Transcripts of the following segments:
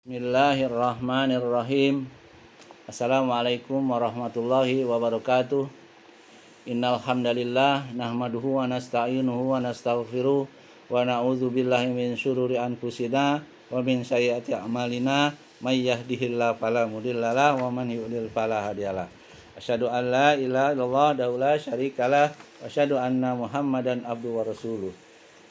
Bismillahirrahmanirrahim. Assalamualaikum warahmatullahi wabarakatuh. Innal hamdalillah nahmaduhu wa nasta'inuhu wa nastaghfiruh wa na'udzu billahi min syururi anfusina wa min sayyiati a'malina may yahdihillahu fala mudhillalah wa man yudhlil fala hadiyalah. Asyhadu an la ilaha illallah wa la syarikalah wa asyhadu anna Muhammadan abduhu wa rasuluh.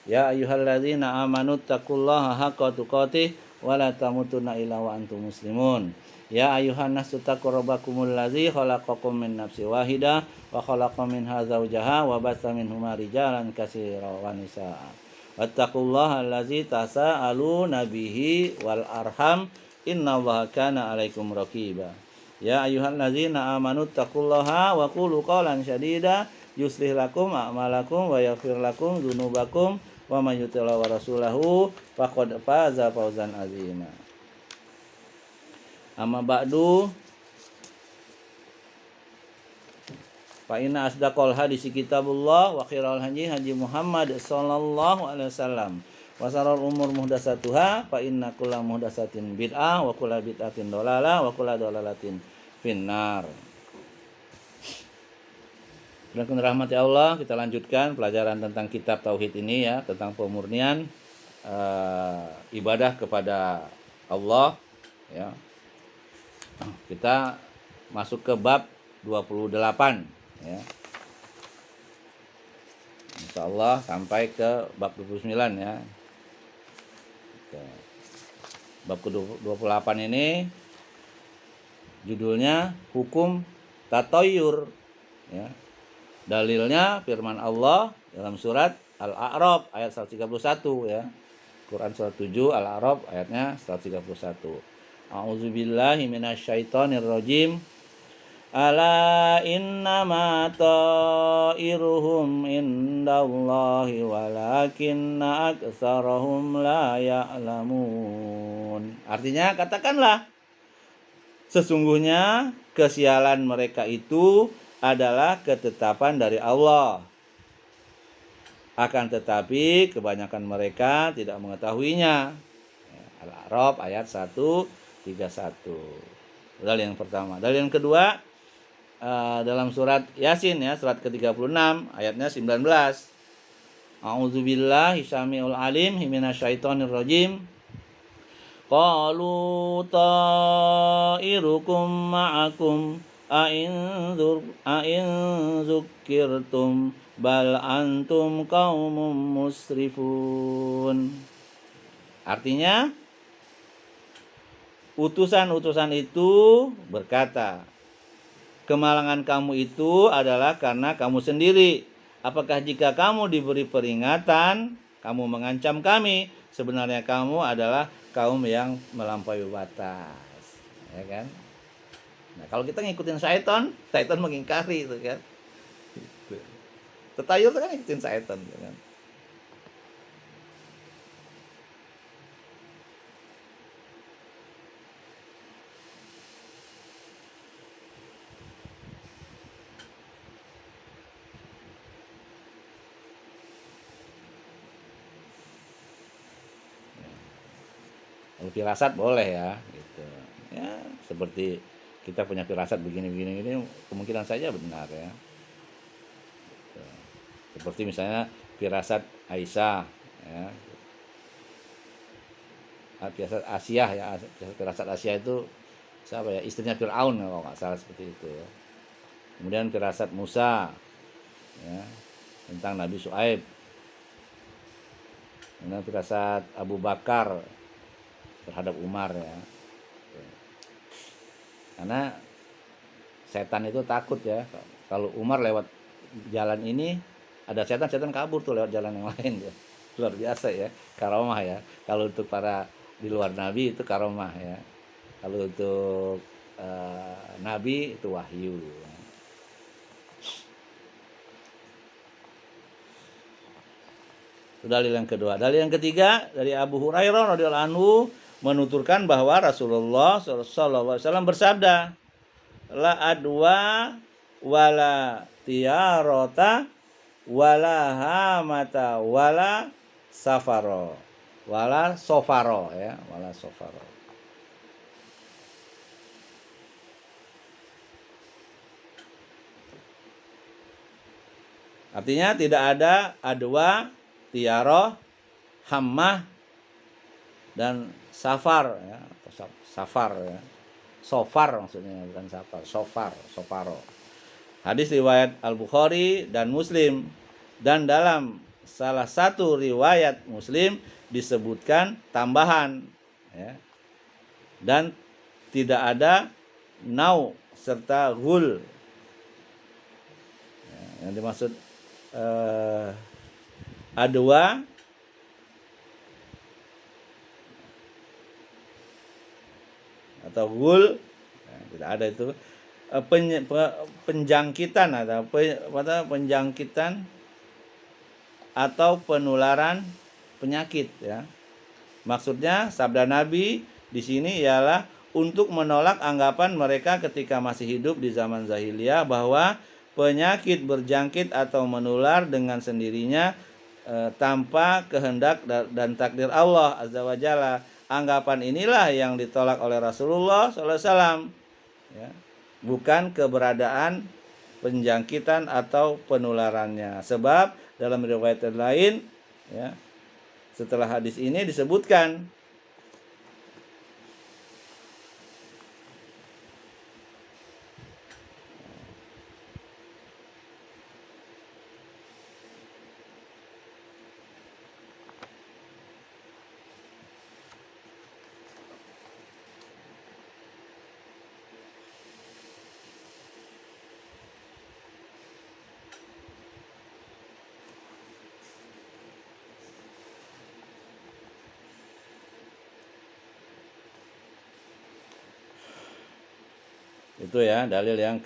Ya ayyuhalladzina amanu taqullaha haqqa tuqatih wa la tamutunna illa wa antum muslimun. Ya ayyuhan nasu taqu rabbakumul ladzi khalaqakum min nafsin wahidah wa khalaqa minha zawjaha wa batsa minhuma rijalan katsiran wa nisaa. Wattaqullaha allazi tasaaluna bihi wal arham innallaha kana 'alaikum raqiba. Ya ayyuhalladzina amanu taqullaha wa qulu qawlan sadida yuslih lakum a'malakum wa yaghfir lakum dzunubakum wa may yuti'illah wa rasulahu faqad faza fawzan azima. Amma ba'du, fa inna asdaqal hadisi kitabullah wa khairal hadi Muhammad sallallahu alaihi wasallam wa syarrul umur muhdatsatuha fa inna kulla muhdatsatin bid'ah wa kulla bid'atin dhalalah wa kulla dhalalatin finnar. Dengan rahmat Allah, kita lanjutkan pelajaran tentang kitab tauhid ini ya, tentang pemurnian ibadah kepada Allah ya. Kita masuk ke bab 28 ya. Insyaallah sampai ke bab 29 ya. Bab ke-28 ini judulnya hukum tatoyur ya. Dalilnya firman Allah dalam surat Al-A'raf ayat 131 ya. Quran surat 7 Al-A'raf ayatnya 131. A'udzubillahi minasyaitonirrajim. Ala innama ta'iruhum indallahi walakinna aktsarahum la ya'lamun. Artinya katakanlah, sesungguhnya kesialan mereka itu adalah ketetapan dari Allah. Akan tetapi kebanyakan mereka tidak mengetahuinya. Al-A'raf ayat 131. Dalil yang pertama. Dalil yang kedua dalam surat Yasin ya, surat ke-36 ayatnya 19. A'udzubillahi syamiul alim minasyaitonir rajim. Qalu ta'irukum ma'akum a'in zukirtum bal antum qaumun musrifun. Artinya, utusan-utusan itu berkata, kemalangan kamu itu adalah karena kamu sendiri. Apakah jika kamu diberi peringatan, kamu mengancam kami? Sebenarnya kamu adalah kaum yang melampaui batas. Ya kan? Nah, kalau kita ngikutin syaitan mengingkari itu kan. Tetayur itu kan ngikutin syaitan kan. Kalau firasat boleh ya gitu. Ya, seperti kita punya firasat begini kemungkinan saja benar ya. Seperti misalnya firasat Aisyah ya. Firasat Asyah ya, firasat Asyah itu siapa ya? Istrinya Fir'aun kalau nggak salah seperti itu ya. Kemudian firasat Musa ya, tentang Nabi Syuaib. Kemudian firasat Abu Bakar terhadap Umar ya. Karena setan itu takut ya, kalau Umar lewat jalan ini ada setan kabur tuh lewat jalan yang lain ya. Luar biasa ya, karomah ya. Kalau untuk para di luar nabi itu karomah ya. Kalau untuk nabi itu wahyu. Itu dalil yang kedua. Dalil yang ketiga dari Abu Hurairah radhiyallahu anhu menuturkan bahwa Rasulullah sallallahu alaihi wasallam bersabda, la adwa wala tiyarata wala hamata wala safaro wala sofaro ya, wala sofaro. Artinya tidak ada adwa, tiaroh, hammah, dan safar ya. Safar ya. Sofar maksudnya, bukan safar, sofar, sofaro. Hadis riwayat Al-Bukhari dan Muslim, dan dalam salah satu riwayat Muslim disebutkan tambahan ya. Dan tidak ada nau serta ghul. Ya, yang dimaksud adwa atau ghul ya, tidak ada itu. Penjangkitan atau penjangkitan atau penularan penyakit ya. Maksudnya sabda Nabi di sini ialah untuk menolak anggapan mereka ketika masih hidup di zaman jahiliyah bahwa penyakit berjangkit atau menular dengan sendirinya tanpa kehendak dan takdir Allah Azza wa Jalla. Anggapan inilah yang ditolak oleh Rasulullah SAW ya. Bukan keberadaan penjangkitan atau penularannya. Sebab dalam riwayat lain ya, setelah hadis ini disebutkan itu ya, dalil yang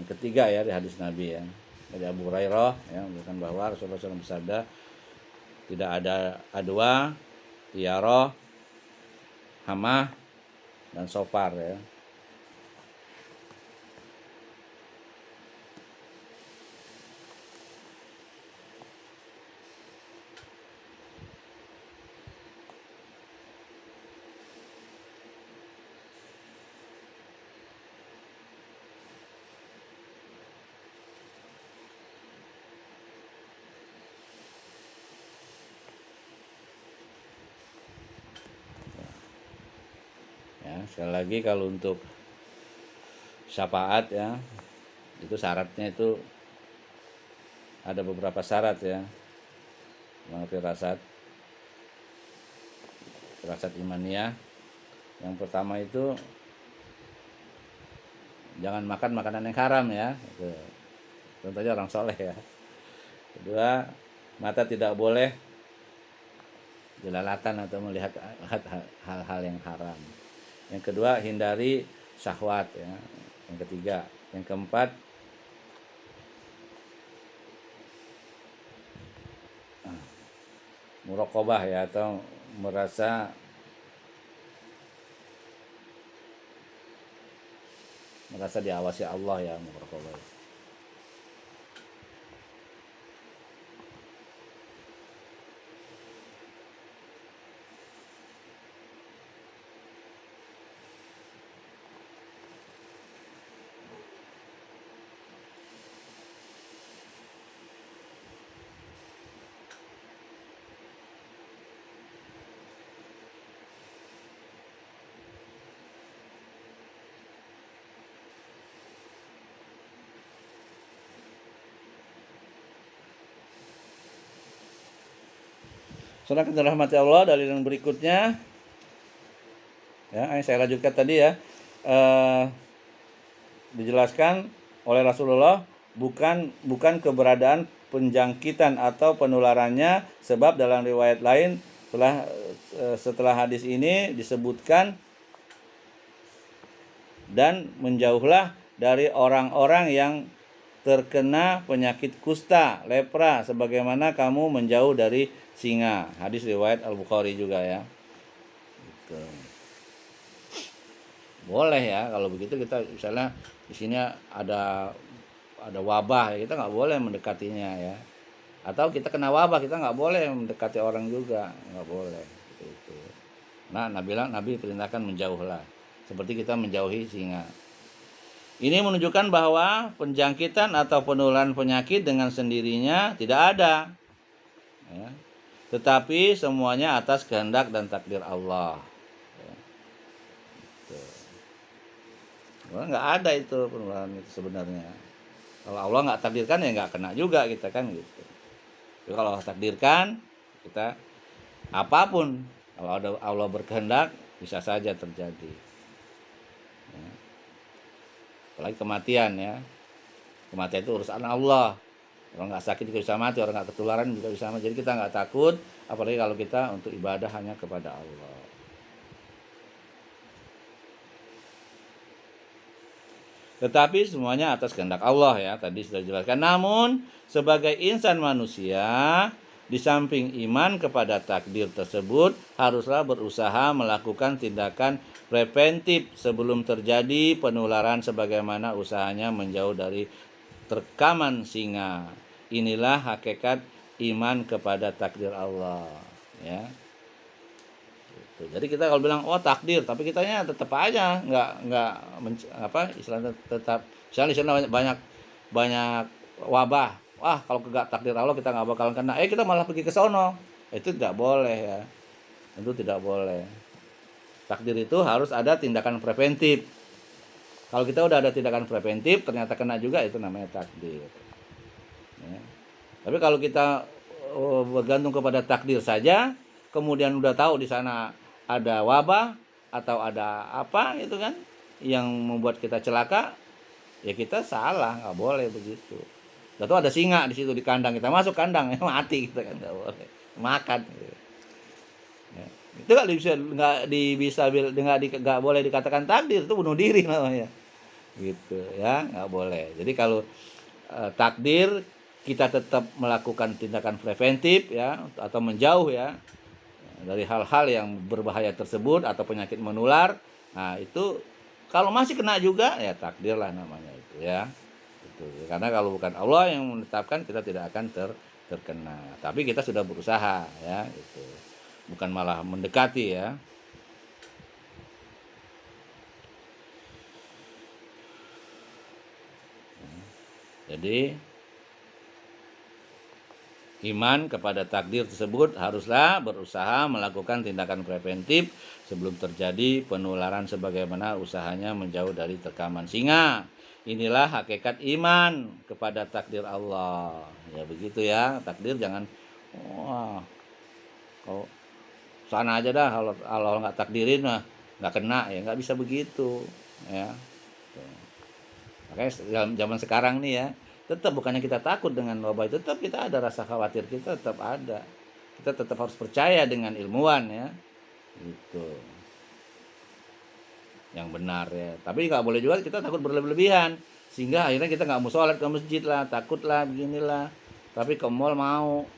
ketiga ya di hadis Nabi ya. Dari Abu Hurairah ya, bukan bahwa Rasulullah SAW bersabda tidak ada adwa, tiaroh, hamah, dan sofar ya. Ya, sekali lagi kalau untuk syafaat ya, itu syaratnya itu ada beberapa syarat ya. Firasat imaniyah. Yang pertama itu jangan makan makanan yang haram ya. Itu. Contohnya orang soleh ya. Kedua, mata tidak boleh jelalatan atau melihat hal-hal yang haram. Yang kedua, hindari syahwat ya. Yang ketiga, yang keempat, muraqabah ya, atau merasa diawasi Allah ya, muraqabah. Saudara kita rahmati Allah, dalil yang berikutnya ya, yang saya lanjutkan tadi ya, dijelaskan oleh Rasulullah bukan keberadaan penjangkitan atau penularannya, sebab dalam riwayat lain setelah hadis ini disebutkan, dan menjauhlah dari orang-orang yang terkena penyakit kusta, lepra, sebagaimana kamu menjauh dari singa. Hadis riwayat Al-Bukhari juga ya. Gitu. Boleh ya kalau begitu, kita misalnya di sini ada wabah ya, kita nggak boleh mendekatinya ya. Atau kita kena wabah, kita nggak boleh mendekati orang juga, nggak boleh. Gitu. Nah, Nabi perintahkan menjauhlah, seperti kita menjauhi singa. Ini menunjukkan bahwa penjangkitan atau penularan penyakit dengan sendirinya tidak ada, ya. Tetapi semuanya atas kehendak dan takdir Allah. Nggak ada itu penularan itu sebenarnya. Kalau Allah nggak takdirkan ya nggak kena juga kita kan gitu. Jadi kalau Allah takdirkan kita apapun, kalau ada Allah berkehendak bisa saja terjadi. Ya. Apalagi kematian ya. Kematian itu urusan Allah. Orang nggak sakit juga bisa mati, orang nggak ketularan juga bisa mati. Jadi kita nggak takut, apalagi kalau kita untuk ibadah hanya kepada Allah. Tetapi semuanya atas kehendak Allah ya, tadi sudah dijelaskan. Namun sebagai insan manusia, di samping iman kepada takdir tersebut, haruslah berusaha melakukan tindakan preventif sebelum terjadi penularan sebagaimana usahanya menjauh dari terkaman singa. Inilah hakikat iman kepada takdir Allah ya. Jadi kita kalau bilang oh takdir, tapi kitanya tetap aja nggak istilahnya tetap misalnya banyak wabah. Wah, kalau kagak takdir Allah kita nggak bakalan kena. Kita malah pergi ke sono. Itu tidak boleh ya. Itu tidak boleh. Takdir itu harus ada tindakan preventif. Kalau kita udah ada tindakan preventif ternyata kena juga, itu namanya takdir. Ya. Tapi kalau kita bergantung kepada takdir saja, kemudian udah tahu di sana ada wabah atau ada apa itu kan yang membuat kita celaka, ya kita salah, nggak boleh begitu. Atau ada singa di situ di kandang, kita masuk kandang ya mati kita kan, nggak boleh makan. Ya. Itu nggak boleh dikatakan takdir, itu bunuh diri namanya. Gitu ya, nggak boleh. Jadi kalau takdir kita tetap melakukan tindakan preventif ya atau menjauh ya dari hal-hal yang berbahaya tersebut atau penyakit menular. Nah, itu kalau masih kena juga ya takdir lah namanya itu ya. Itu. Karena kalau bukan Allah yang menetapkan, kita tidak akan terkena. Tapi kita sudah berusaha ya gitu. Bukan malah mendekati ya. Jadi iman kepada takdir tersebut haruslah berusaha melakukan tindakan preventif sebelum terjadi penularan sebagaimana usahanya menjauh dari terkaman singa. Inilah hakikat iman kepada takdir Allah. Ya begitu ya, takdir jangan wah kalau sana aja dah, kalau Allah nggak takdirin mah nggak kena ya, nggak bisa begitu ya. Makanya dalam zaman sekarang nih ya, tetap bukannya kita takut dengan wabah itu, tetap kita ada rasa khawatir, kita tetap ada. Kita tetap harus percaya dengan ilmuwan ya. Gitu. Yang benar ya. Tapi nggak boleh juga kita takut berlebihan. Sehingga akhirnya kita nggak mau sholat ke masjid lah, takut lah, beginilah. Tapi ke mall mau,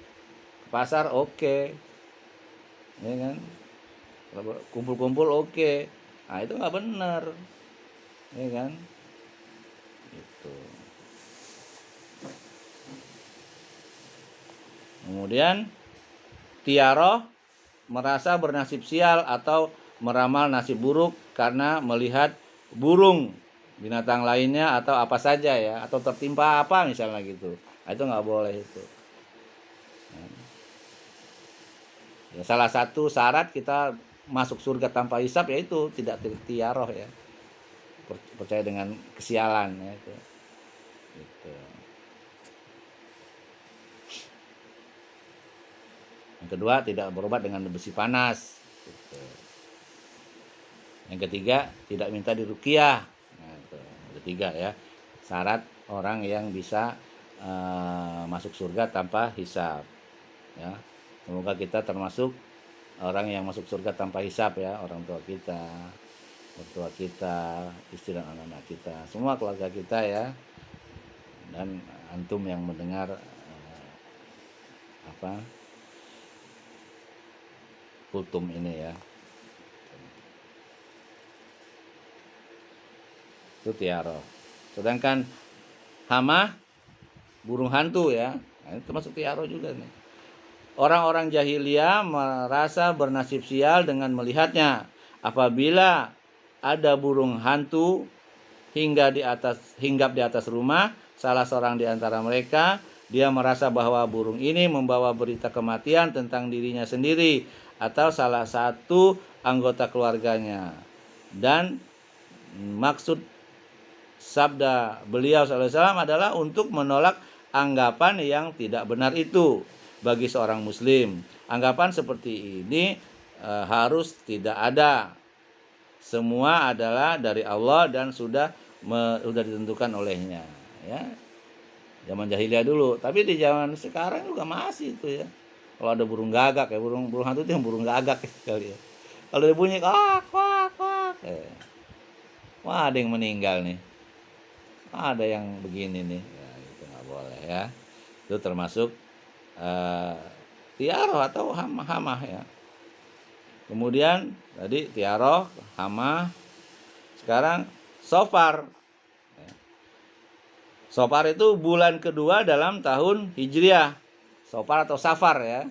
ke pasar oke. Ya kan? Kumpul-kumpul oke. Nah itu nggak benar. Ya kan? Gitu. Kemudian tiaroh merasa bernasib sial atau meramal nasib buruk karena melihat burung, binatang lainnya atau apa saja ya, atau tertimpa apa misalnya gitu. Nah, itu nggak boleh itu. Ya, salah satu syarat kita masuk surga tanpa hisab yaitu tidak tiaroh ya, percaya dengan kesialan ya itu. Gitu. Yang kedua, tidak berobat dengan besi panas. Gitu. Yang ketiga, tidak minta diruqyah. Nah, itu. Yang ketiga ya, syarat orang yang bisa masuk surga tanpa hisab. Ya, semoga kita termasuk orang yang masuk surga tanpa hisab ya, orang tua kita, mertua kita, istri dan anak-anak kita, semua keluarga kita ya, dan antum yang mendengar kultum ini ya. Itu tiaroh. Sedangkan hama, burung hantu ya, nah, itu termasuk tiaroh juga nih. Orang-orang jahiliyah merasa bernasib sial dengan melihatnya. Apabila ada burung hantu hinggap di atas rumah salah seorang di antara mereka. Dia merasa bahwa burung ini membawa berita kematian tentang dirinya sendiri atau salah satu anggota keluarganya. Dan maksud sabda beliau SAW adalah untuk menolak anggapan yang tidak benar itu bagi seorang muslim. Anggapan seperti ini harus tidak ada. Semua adalah dari Allah dan sudah ditentukan olehnya, ya. Zaman jahiliyah dulu, tapi di zaman sekarang juga masih itu, ya. Kalau ada burung gagak, ya, burung hantu itu yang burung gagak kali ya. Kalau dia bunyi kwak kwak kwak, wah ada yang meninggal nih, ada yang begini nih, ya, itu nggak boleh, ya. Itu termasuk tiaroh atau hamah, ya. Kemudian tadi tiaroh, hamah, sekarang sofar. Sofar itu bulan kedua dalam tahun Hijriah. Sofar atau Safar, ya.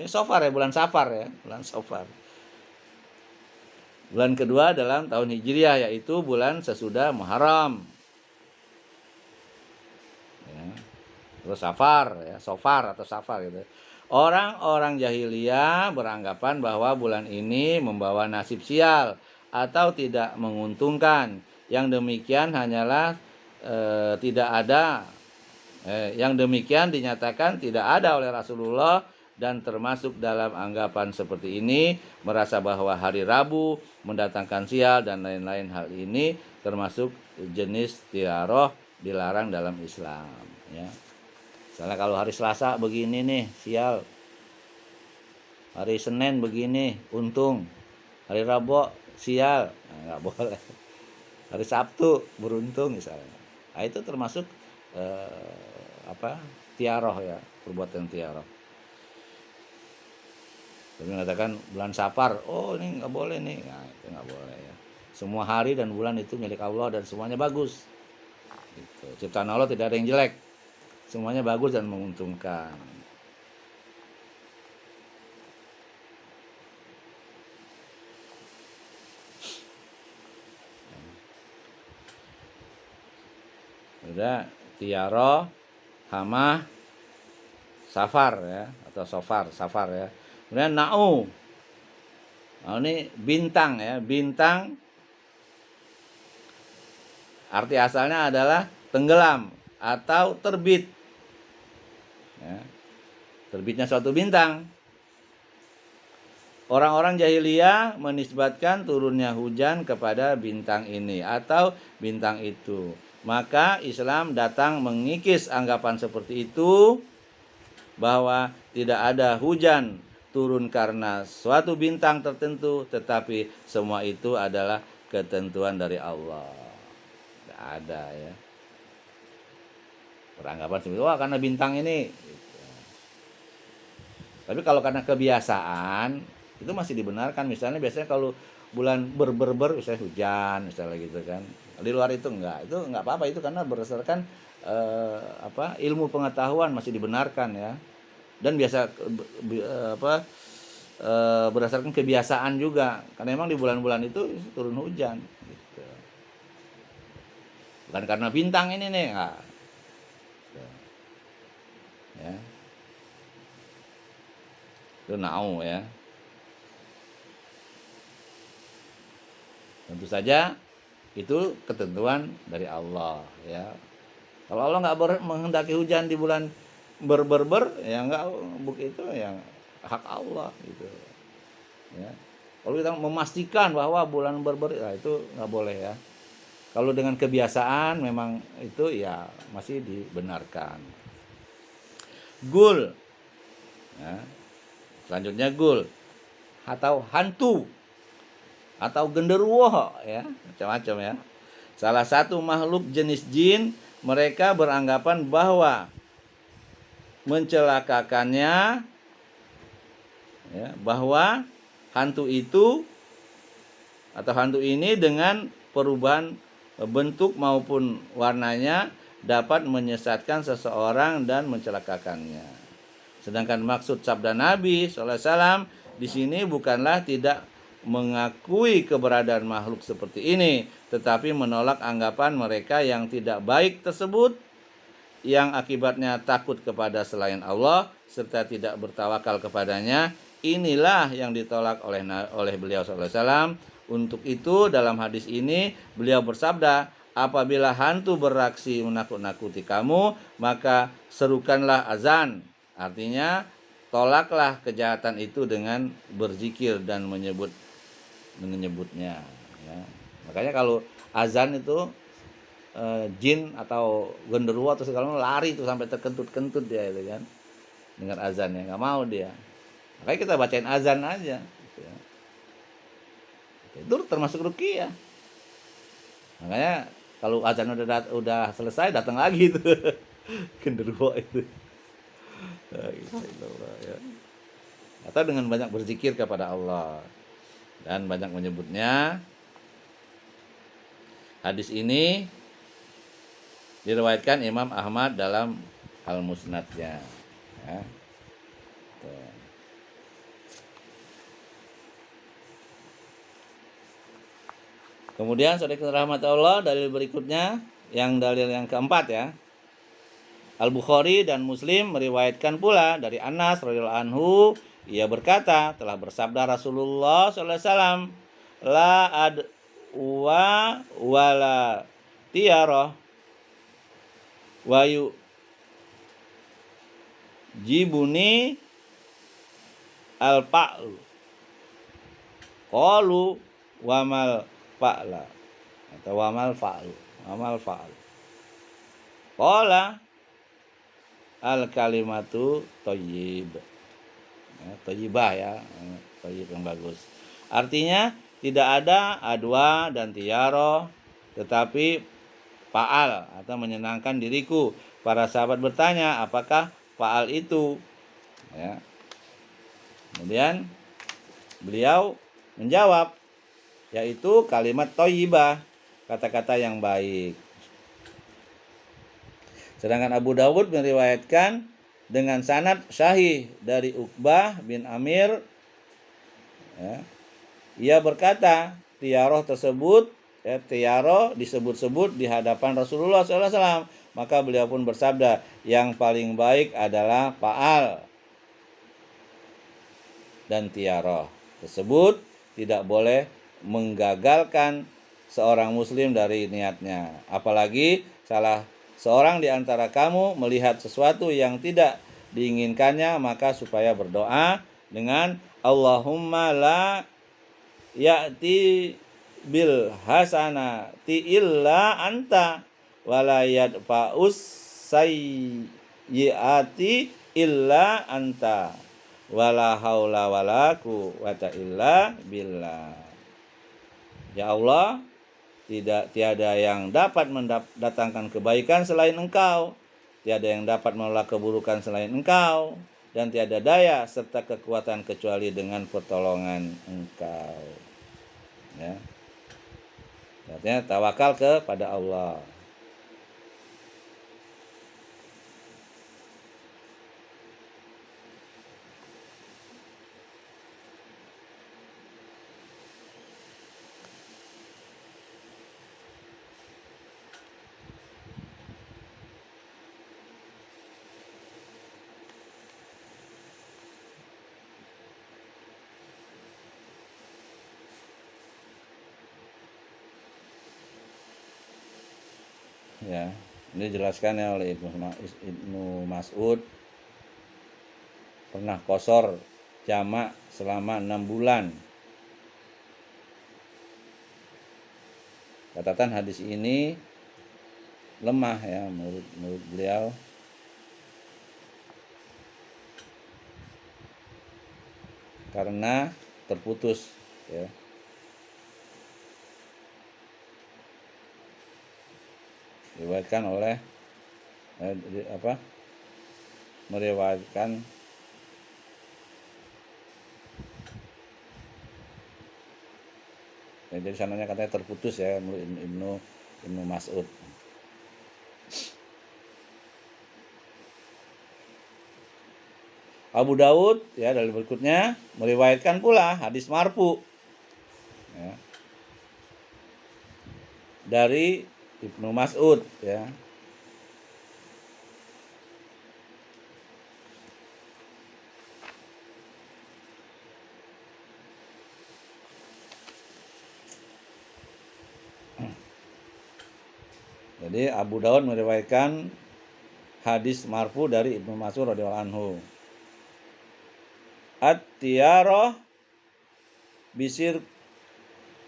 Sofar, ya, bulan Safar, ya, bulan Sofar. Bulan kedua dalam tahun Hijriah, yaitu bulan sesudah Muharram. Ya. Terus Safar, ya, Sofar atau Safar gitu. Orang-orang jahiliyah beranggapan bahwa bulan ini membawa nasib sial atau tidak menguntungkan. Yang demikian hanyalah tidak ada. Yang demikian dinyatakan tidak ada oleh Rasulullah dan termasuk dalam anggapan seperti ini merasa bahwa hari Rabu mendatangkan sial dan lain-lain. Hal ini termasuk jenis tiaroh dilarang dalam Islam, ya. Misalnya kalau hari Selasa begini nih sial, hari Senin begini untung, hari Rabu sial, nggak boleh. Hari Sabtu beruntung misalnya. Nah, itu termasuk tiaroh, ya, perbuatan tiaroh. Tapi mengatakan bulan Safar, oh ini nggak boleh nih, nah, itu nggak boleh, ya. Semua hari dan bulan itu milik Allah dan semuanya bagus. Gitu. Ciptaan Allah tidak ada yang jelek, semuanya bagus dan menguntungkan. Udah tiaroh, hamah, safar, ya, atau safar, ya. Kemudian na'u. Nah, ini bintang, ya. Bintang arti asalnya adalah tenggelam atau terbit, ya. Terbitnya suatu bintang. Orang-orang jahiliyah menisbatkan turunnya hujan kepada bintang ini atau bintang itu. Maka Islam datang mengikis anggapan seperti itu, bahwa tidak ada hujan turun karena suatu bintang tertentu, tetapi semua itu adalah ketentuan dari Allah. Tidak ada, ya, beranggapan seperti itu, wah karena bintang ini. Tapi kalau karena kebiasaan itu masih dibenarkan. Misalnya biasanya kalau bulan ber misalnya hujan misalnya gitu kan. Di luar itu enggak. Itu enggak apa-apa, itu karena berdasarkan ilmu pengetahuan masih dibenarkan, ya. Dan berdasarkan kebiasaan juga. Karena memang di bulan-bulan itu turun hujan gitu. Bukan karena bintang ini nih, enggak. Ya. Itu na'u, ya. Tentu saja itu ketentuan dari Allah, ya. Kalau Allah nggak menghendaki hujan di bulan ber, ya nggak, itu yang hak Allah gitu, ya. Kalau kita memastikan bahwa bulan ber, ya itu nggak boleh, ya. Kalau dengan kebiasaan memang itu ya masih dibenarkan. Gul, ya. Selanjutnya gul atau hantu atau genderuwo, ya, macam-macam, ya. Salah satu makhluk jenis jin, mereka beranggapan bahwa mencelakakannya, ya, bahwa hantu itu atau hantu ini dengan perubahan bentuk maupun warnanya dapat menyesatkan seseorang dan mencelakakannya. Sedangkan maksud sabda Nabi SAW di sini bukanlah tidak mengakui keberadaan makhluk seperti ini, tetapi menolak anggapan mereka yang tidak baik tersebut, yang akibatnya takut kepada selain Allah serta tidak bertawakal kepadanya. Inilah yang ditolak oleh beliau SAW. Untuk itu dalam hadis ini beliau bersabda, apabila hantu beraksi menakut-nakuti kamu, maka serukanlah azan. Artinya tolaklah kejahatan itu dengan berzikir dan menyebutnya, ya. Makanya kalau azan itu jin atau genderuwo atau segala macam lari itu sampai terkentut-kentut dia itu kan, dengar azannya nggak mau dia. Makanya kita bacain azan aja gitu ya. Itu termasuk ruqyah. Makanya kalau azan udah selesai datang lagi itu genderuwo itu. Ya. Atau dengan banyak berzikir kepada Allah dan banyak menyebutnya. Hadis ini diriwayatkan Imam Ahmad dalam Al-Musnadnya. Ya. Kemudian saudara rahmat Allah, dalil berikutnya dalil yang keempat ya. Al-Bukhari dan Muslim meriwayatkan pula dari Anas radhiyallahu anhu, ia berkata, telah bersabda Rasulullah sallallahu alaihi wasallam, la adwa wala tiarah wa jibuni al-pa'lu. Qalu wamal fa'la atau wamal fa'lu. Qala al-kalimatu thayyib. Thayyibah ya, thayyib yang bagus. Artinya tidak ada adwa dan tiaro, tetapi fa'al atau menyenangkan diriku. Para sahabat bertanya, apakah fa'al itu? Ya. Kemudian beliau menjawab, yaitu kalimat thayyibah, kata-kata yang baik. Sedangkan Abu Dawud meriwayatkan dengan sanad sahih dari Uqbah bin Amir, ya, ia berkata, tiaroh tersebut, ya, tiaroh disebut-sebut di hadapan Rasulullah SAW. Maka beliau pun bersabda, yang paling baik adalah fa'al dan tiaroh tersebut tidak boleh menggagalkan seorang muslim dari niatnya. Apalagi salah seorang di antara kamu melihat sesuatu yang tidak diinginkannya, maka supaya berdoa dengan Allahumma la ya'ti bil hasanati illa anta wala yadfa'us sayyiati illa anta wala haula wala quwwata illa billah. Ya Allah, tiada yang dapat mendatangkan kebaikan selain Engkau, tiada yang dapat menolak keburukan selain Engkau, dan tiada daya serta kekuatan kecuali dengan pertolongan Engkau. Ya. Artinya tawakal kepada Allah. Ya, ini dijelaskan ya oleh Ibnu Mas'ud, pernah qasar jamak selama 6 bulan. Catatan hadis ini lemah ya menurut beliau. Karena terputus ya. Diriwayatkan oleh meriwayatkan ya, jadi sananya katanya terputus ya menurut Ibnu Mas'ud. Abu Dawud ya dari berikutnya meriwayatkan pula hadis marfu ya, dari Ibnu Mas'ud ya. Jadi Abu Daud meriwayatkan hadis marfu dari Ibnu Mas'ud radhiyallahu anhu. At-tiyarah bisir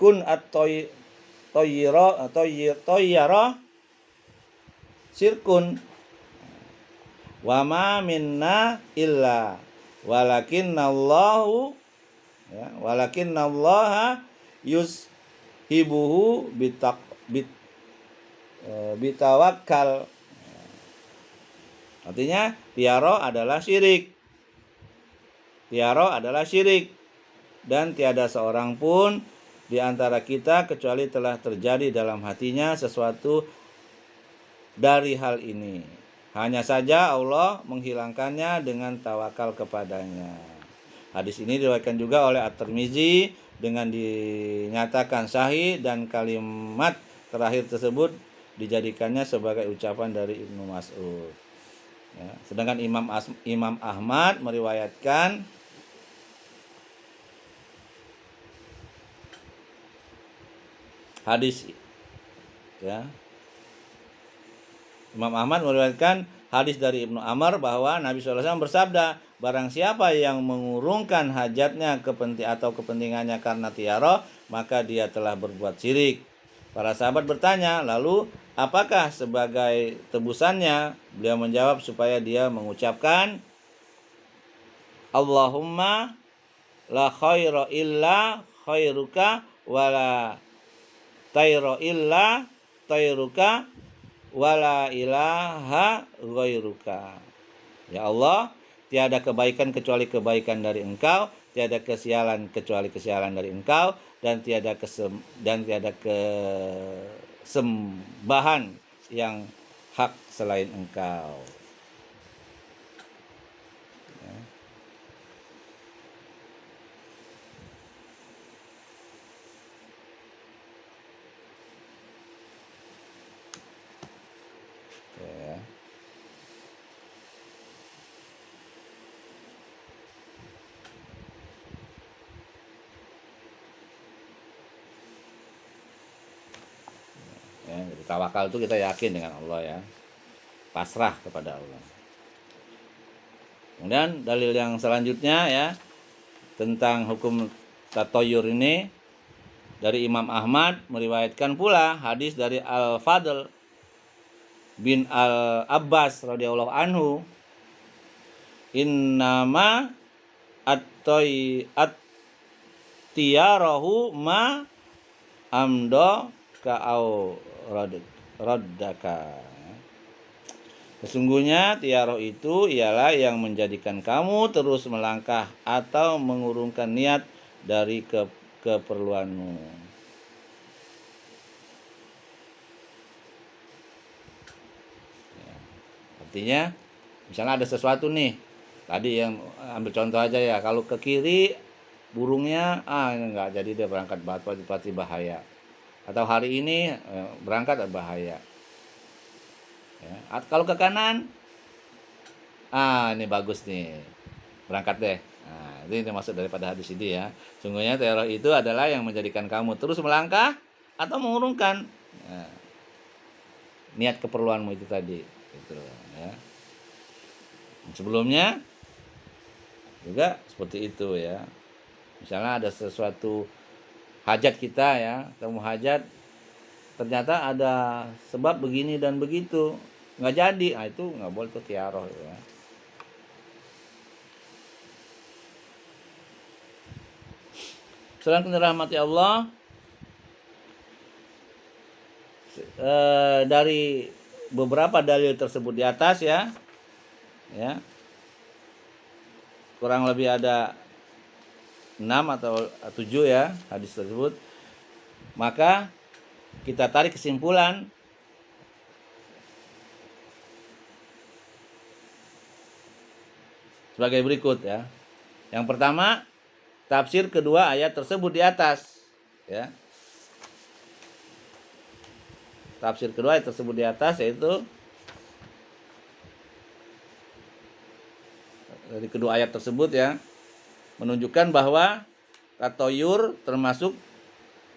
kun at-tayyara sirkun wa ma minna illa walakinallahu ya, walakinallaha yushibuhu bitawakkal. Artinya tiaro adalah syirik. Tiaro adalah syirik. Dan tiada seorang pun di antara kita kecuali telah terjadi dalam hatinya sesuatu dari hal ini. Hanya saja Allah menghilangkannya dengan tawakal kepadanya. Hadis ini diriwayatkan juga oleh At-Tirmizi dengan dinyatakan sahih dan kalimat terakhir tersebut dijadikannya sebagai ucapan dari Ibnu Mas'ud. Ya, sedangkan Imam Ahmad meriwayatkan hadis ya. Imam Ahmad meriwayatkan hadis dari Ibnu Amr bahwa Nabi SAW bersabda, barang siapa yang mengurungkan hajatnya atau kepentingannya karena tiara, maka dia telah berbuat syirik. Para sahabat bertanya, lalu apakah sebagai tebusannya? Beliau menjawab supaya dia mengucapkan Allahumma la khaira illa khairuka wala tayra illa tayruka wala ilaha ghairuka. Ya Allah, tiada kebaikan kecuali kebaikan dari Engkau, tiada kesialan kecuali kesialan dari Engkau, dan tiada kesembahan yang hak selain Engkau. Ya. Ya. Ya, jadi tawakal itu kita yakin dengan Allah ya, pasrah kepada Allah. Kemudian dalil yang selanjutnya ya tentang hukum tatoyur ini dari Imam Ahmad meriwayatkan pula hadis dari Al-Fadl bin Al-Abbas radhiyallahu anhu, innama at-tiyarahu ma amdo ka'au raddaka. Sesungguhnya tiaro itu ialah yang menjadikan kamu terus melangkah atau mengurungkan niat dari keperluanmu. Ya. Artinya, misalnya ada sesuatu nih, tadi yang ambil contoh aja ya, kalau ke kiri burungnya, enggak jadi dia berangkat pasti bahaya. Atau hari ini berangkat bahaya. Ya. Kalau ke kanan, ini bagus nih, berangkat deh. Nah, ini maksud daripada hadis ini ya. Sungguhnya teror itu adalah yang menjadikan kamu terus melangkah atau mengurungkan niat keperluanmu itu tadi. Gitu, ya. Sebelumnya juga seperti itu ya. Misalnya ada sesuatu hajat kita ya, kamu hajat, ternyata ada sebab begini dan begitu, nggak jadi, itu nggak boleh tuh tiaroh ya. Selain dirahmati Allah, dari beberapa dalil tersebut di atas ya, kurang lebih ada 6 atau 7 ya hadis tersebut, maka kita tarik kesimpulan sebagai berikut ya. Yang pertama, tafsir kedua ayat tersebut di atas. ya. Tafsir kedua yang tersebut di atas yaitu dari kedua ayat tersebut ya, menunjukkan bahwa tatoyur termasuk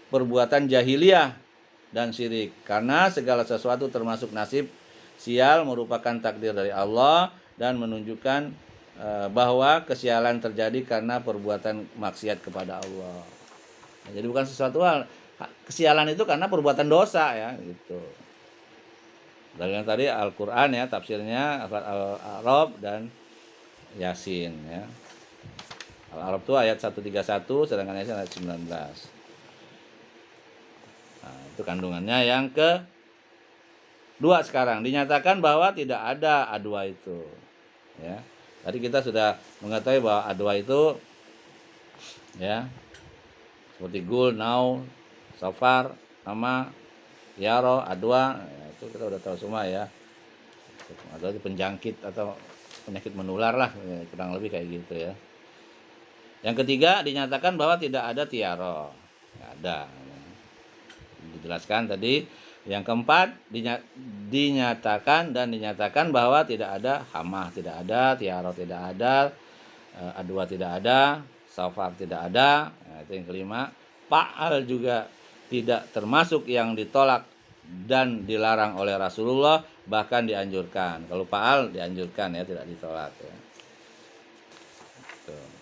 perbuatan jahiliyah dan syirik, karena segala sesuatu termasuk nasib sial merupakan takdir dari Allah dan menunjukkan bahwa kesialan terjadi karena perbuatan maksiat kepada Allah. Nah, jadi bukan sesuatu hal, kesialan itu karena perbuatan dosa ya gitu. Dalilnya tadi Al-Qur'an ya, tafsirnya Al-A'raf dan Yasin ya. Al-A'raf itu ayat 131 sedangkan Yasin ayat 19. Nah, itu kandungannya. Yang kedua sekarang dinyatakan bahwa tidak ada adwa itu ya. Tadi kita sudah mengetahui bahwa adwa itu ya seperti gul, nau, safar, nama, yaro, adwa, ya, itu kita udah tahu semua ya. Adwa itu penjangkit atau penyakit menular lah, ya, kurang lebih kayak gitu ya. Yang ketiga dinyatakan bahwa tidak ada tiaro, nggak ada. Dijelaskan tadi. Yang keempat dinyatakan bahwa tidak ada hamah, tidak ada tiaro, tidak ada adwa, tidak ada safar, tidak ada. Nah, itu yang kelima. Fa'al juga tidak termasuk yang ditolak dan dilarang oleh Rasulullah, bahkan dianjurkan. Kalau fa'al dianjurkan ya, tidak ditolak ya. Tuh.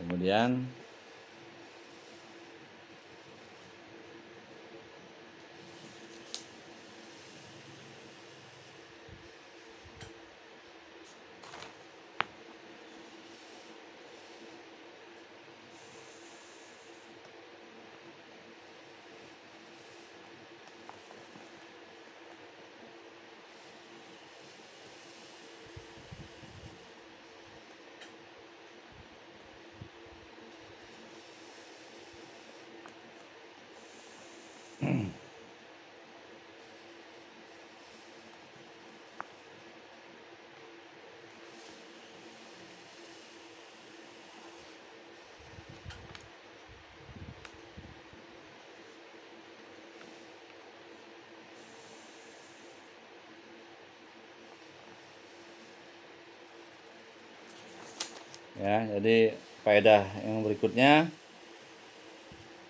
Kemudian ya, jadi faedah yang berikutnya,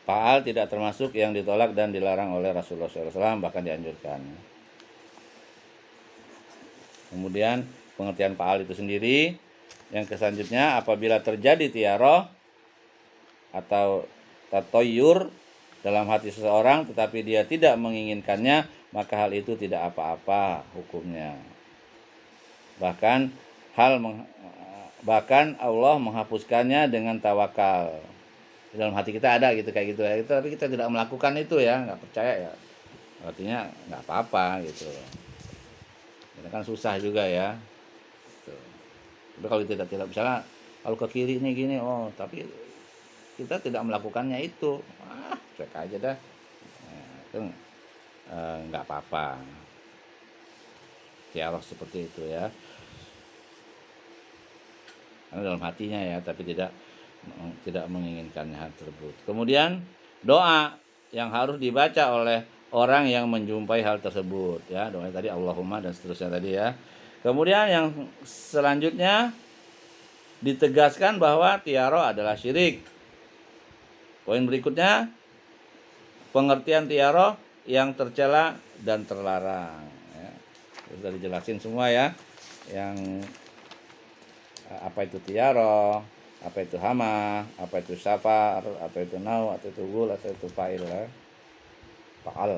fa'al tidak termasuk yang ditolak dan dilarang oleh Rasulullah SAW, bahkan dianjurkan. Kemudian pengertian fa'al itu sendiri. Yang selanjutnya, apabila terjadi tiaroh atau tatoyur dalam hati seseorang tetapi dia tidak menginginkannya, maka hal itu tidak apa-apa hukumnya. Bahkan Allah menghapuskannya dengan tawakal. Di dalam hati kita ada gitu kayak gitu ya, tapi kita tidak melakukan itu ya, nggak percaya ya, artinya nggak apa-apa gitu. Ini kan susah juga ya. Gitu. Tapi kalau tidak misalnya kalau ke kiri ini gini, oh tapi kita tidak melakukannya itu, cek aja dah. Nah, itu nggak apa-apa. Tiarah seperti itu ya. Karena dalam hatinya ya, tapi tidak menginginkan hal tersebut. Kemudian doa yang harus dibaca oleh orang yang menjumpai hal tersebut ya, doa tadi Allahumma dan seterusnya tadi ya. Kemudian yang selanjutnya ditegaskan bahwa tiaro adalah syirik. Poin berikutnya, pengertian tiaro yang tercela dan terlarang ya. Sudah dijelasin semua ya, yang apa itu tiaro, apa itu hama, apa itu safar, apa itu nau, atau itu gul, atau itu fa'il ya. Fa'al.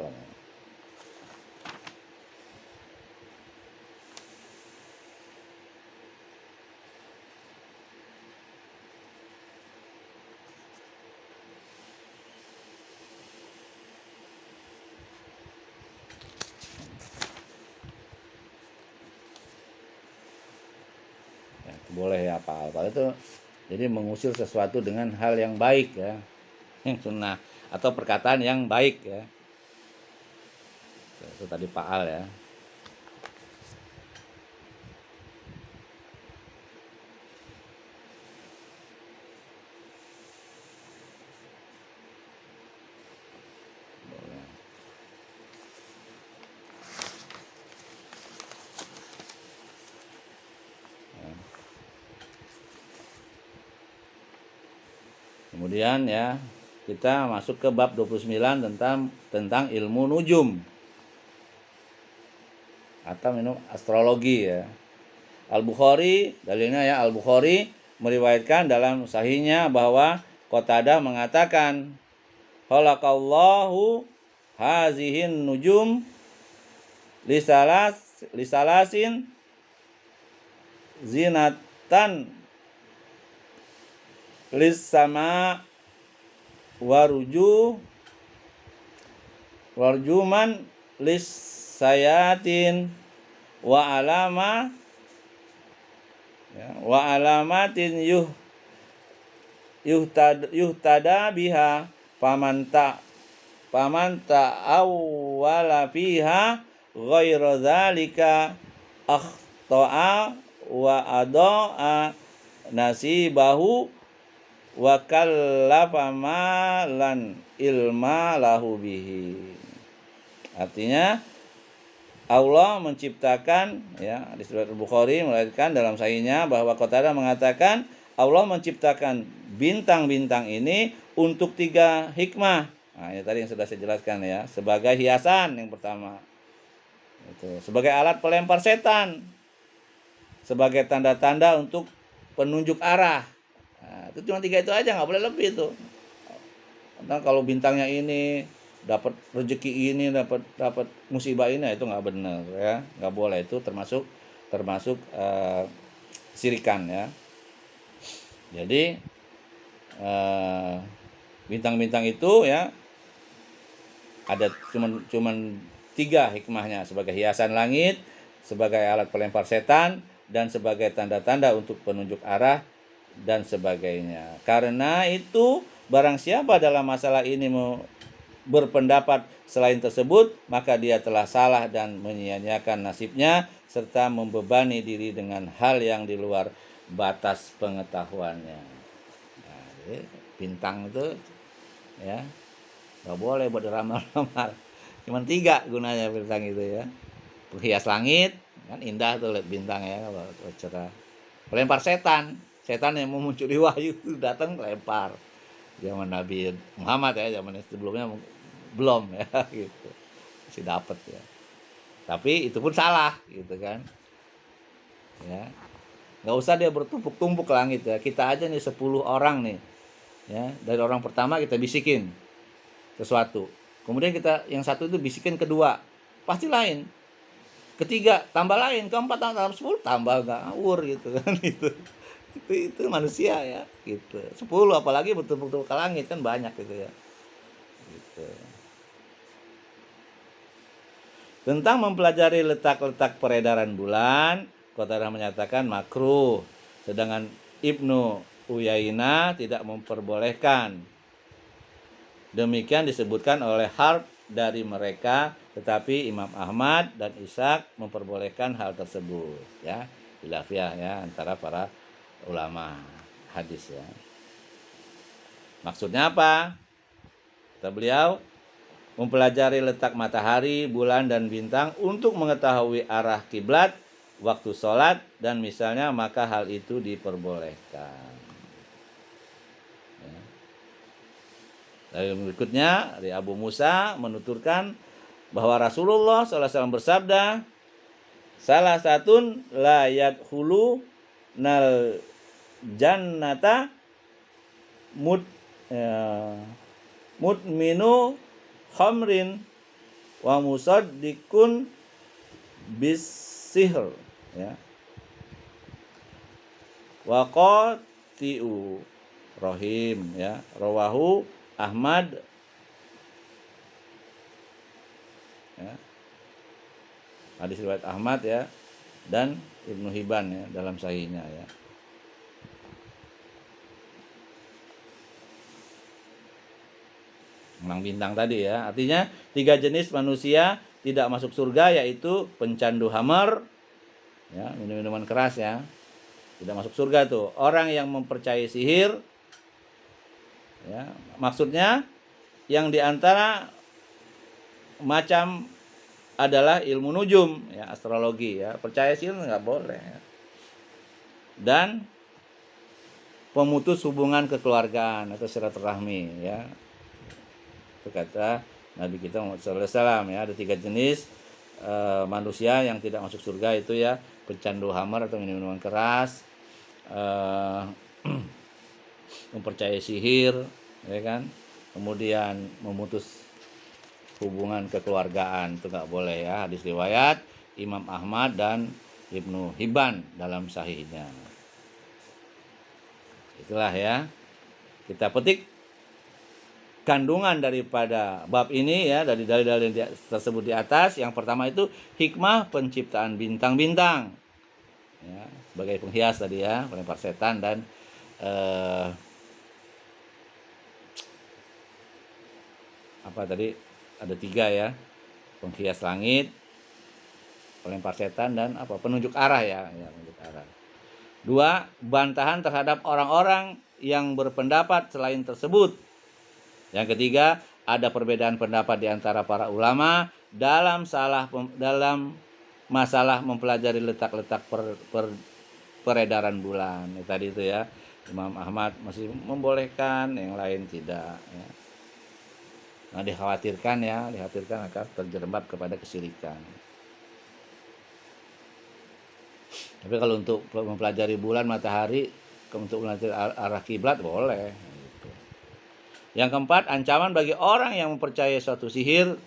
Ya, boleh ya fa'al. Fa'al itu Jadi mengusir sesuatu dengan hal yang baik ya, yang sunnah atau perkataan yang baik ya. Itu tadi fa'al ya. Kemudian ya, kita masuk ke bab 29 tentang ilmu nujum atau minum astrologi ya. Al-Bukhari, dalilnya ya, Al-Bukhari meriwayatkan dalam sahihnya bahwa Qatadah mengatakan, khalaqallahu hazihin nujum lisalasin zinatan lis sama warjuman lis sayatin wa alamatin yuhtada biha faman ta'awwala fiha ghairu dzalika akhta'a wa adaa nasibahu wa kallafa malan ilma lahu bihi. Artinya Allah menciptakan ya, di surat Al-Bukhari meriwayatkan dalam sahihnya bahwa Qatadah mengatakan Allah menciptakan bintang-bintang ini untuk 3 hikmah. Nah, ini tadi yang sudah saya jelaskan ya, sebagai hiasan yang pertama. Itu, sebagai alat pelempar setan. Sebagai tanda-tanda untuk penunjuk arah. Nah, itu cuma 3 itu aja, nggak boleh lebih itu. Karena kalau bintangnya ini dapat rezeki ini, dapat musibah ini, itu nggak benar ya, nggak boleh, itu termasuk sirikan ya. Jadi bintang-bintang itu ya ada cuman 3 hikmahnya, sebagai hiasan langit, sebagai alat pelempar setan, dan sebagai tanda-tanda untuk penunjuk arah dan sebagainya. Karena itu barang siapa dalam masalah ini berpendapat selain tersebut, maka dia telah salah dan menyia-nyiakan nasibnya serta membebani diri dengan hal yang di luar batas pengetahuannya. Nah, jadi bintang itu ya nggak boleh buat ramal-ramal. Cuman 3 gunanya bintang itu ya. Penghias langit, kan indah tuh lihat bintang ya kalau cerah. Pelempar setan yang mau mencuri wahyu datang lempar. Zaman Nabi Muhammad ya, zaman sebelumnya belum ya gitu. Masih dapat ya. Tapi itu pun salah gitu kan. Ya. Nggak usah dia bertumpuk-tumpuk ke langit ya. Kita aja nih 10 orang nih. Ya, dari orang pertama kita bisikin sesuatu. Kemudian kita yang satu itu bisikin kedua. Pasti lain. Ketiga tambah lain, keempat tambah 10 tambah ngawur gitu kan itu manusia ya gitu. 10 apalagi betul-betul ke langit kan banyak gitu ya. Gitu. Tentang mempelajari letak-letak peredaran bulan, Qatadah menyatakan makruh, sedangkan Ibnu Uyainah tidak memperbolehkan. Demikian disebutkan oleh Harb dari mereka, tetapi Imam Ahmad dan Ishaq memperbolehkan hal tersebut ya, khilafiyah ya antara para ulama hadis ya. Maksudnya apa? Kata beliau, mempelajari letak matahari, bulan dan bintang untuk mengetahui arah kiblat, waktu sholat dan misalnya, maka hal itu diperbolehkan. Ya. Lalu berikutnya dari Abu Musa menuturkan bahwa Rasulullah SAW bersabda, salah satun la yadkhulu nal jannata mudminu khamrin wa musaddiqun bis sihr ya, wa qatiu rahim ya, rawahu Ahmad ya, hadis riwayat Ahmad ya, dan Ibnu Hibban ya dalam sahihnya ya. Memang bintang tadi ya. Artinya 3 jenis manusia tidak masuk surga, yaitu pencandu hammer, ya, minum-minuman keras ya. Tidak masuk surga tuh. Orang yang mempercayai sihir, ya, maksudnya yang diantara macam adalah ilmu nujum, ya, astrologi ya. Percaya sihir nggak boleh. Ya. Dan pemutus hubungan kekeluargaan atau silaturahmi ya. Itu kata Nabi kita Muhammad SAW ya. Ada 3 jenis manusia yang tidak masuk surga itu ya, pencandu hammer atau minuman keras, mempercayai sihir, ya kan, kemudian memutus hubungan kekeluargaan, itu nggak boleh ya. Hadis riwayat Imam Ahmad dan Ibnu Hibban dalam sahihnya. Itulah ya, kita petik kandungan daripada bab ini ya, dari dalil-dalil tersebut di atas. Yang pertama itu hikmah penciptaan bintang-bintang ya, sebagai penghias tadi ya, pelempar setan, dan apa tadi ada 3 ya, penghias langit, pelempar setan, dan apa, penunjuk arah ya, penunjuk arah. 2, bantahan terhadap orang-orang yang berpendapat selain tersebut. Yang ketiga, ada perbedaan pendapat di antara para ulama dalam masalah mempelajari letak-letak peredaran bulan. Tadi itu ya, Imam Ahmad masih membolehkan, yang lain tidak ya. Nah, dikhawatirkan akan terjerembab kepada kesyirikan. Tapi kalau untuk mempelajari bulan, matahari, untuk mempelajari arah kiblat boleh. Yang keempat, ancaman bagi orang yang mempercayai suatu sihir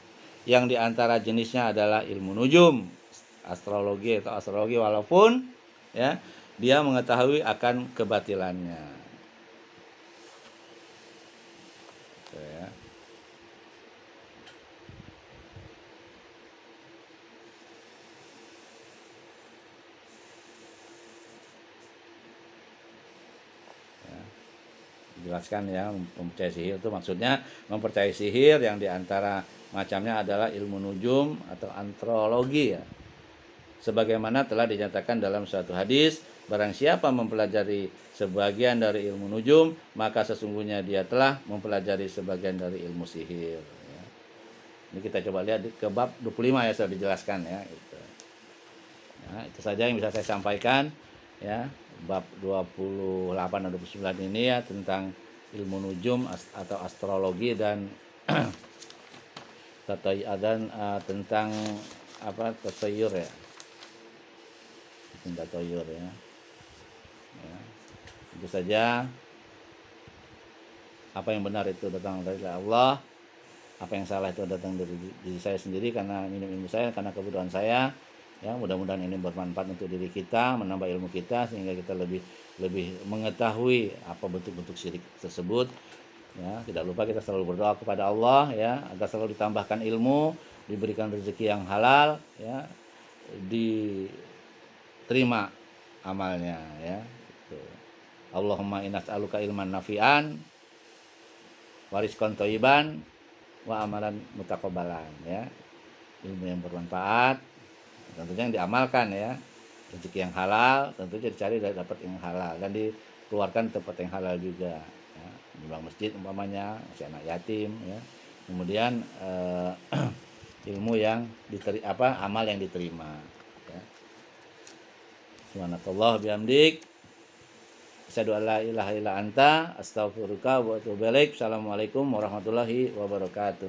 yang diantara jenisnya adalah ilmu nujum, astrologi atau astrologi, walaupun ya dia mengetahui akan kebatilannya. Gitu ya. Jelaskan ya, mempercayai sihir itu maksudnya mempercayai sihir yang diantara macamnya adalah ilmu nujum atau astrologi ya. Sebagaimana telah dinyatakan dalam suatu hadis, barang siapa mempelajari sebagian dari ilmu nujum, maka sesungguhnya dia telah mempelajari sebagian dari ilmu sihir ya. Ini kita coba lihat ke bab 25 ya, sudah dijelaskan ya gitu. Nah, itu saja yang bisa saya sampaikan ya. Bab 28 dan 29 ini ya, tentang ilmu nujum atau astrologi, dan tentang apa, tatayur ya, tatayur ya. Itu saja. Apa yang benar itu datang dari Allah, apa yang salah itu datang dari diri saya sendiri karena minum ilmu saya, karena kebutuhan saya. Ya, mudah-mudahan ini bermanfaat untuk diri kita, menambah ilmu kita sehingga kita lebih mengetahui apa bentuk-bentuk syirik tersebut. Ya, tidak lupa kita selalu berdoa kepada Allah ya, agar selalu ditambahkan ilmu, diberikan rezeki yang halal ya, diterima amalnya ya. Gitu. Allahumma inna nas'aluka ilman nafi'an, wa rizqan thayyiban, wa amalan mutaqabbalan ya. Ilmu yang bermanfaat, tentunya yang diamalkan ya, rezeki yang halal, tentunya dicari dan dapat yang halal, dan dikeluarkan tempat yang halal juga ya. Menyumbang masjid umpamanya, masih anak yatim ya. Kemudian ilmu yang amal yang diterima ya. Subhanakallah bihamdik, asyhadu an la ilaha illa anta, astaghfiruka wa atubu ilaik. Assalamualaikum warahmatullahi wabarakatuh.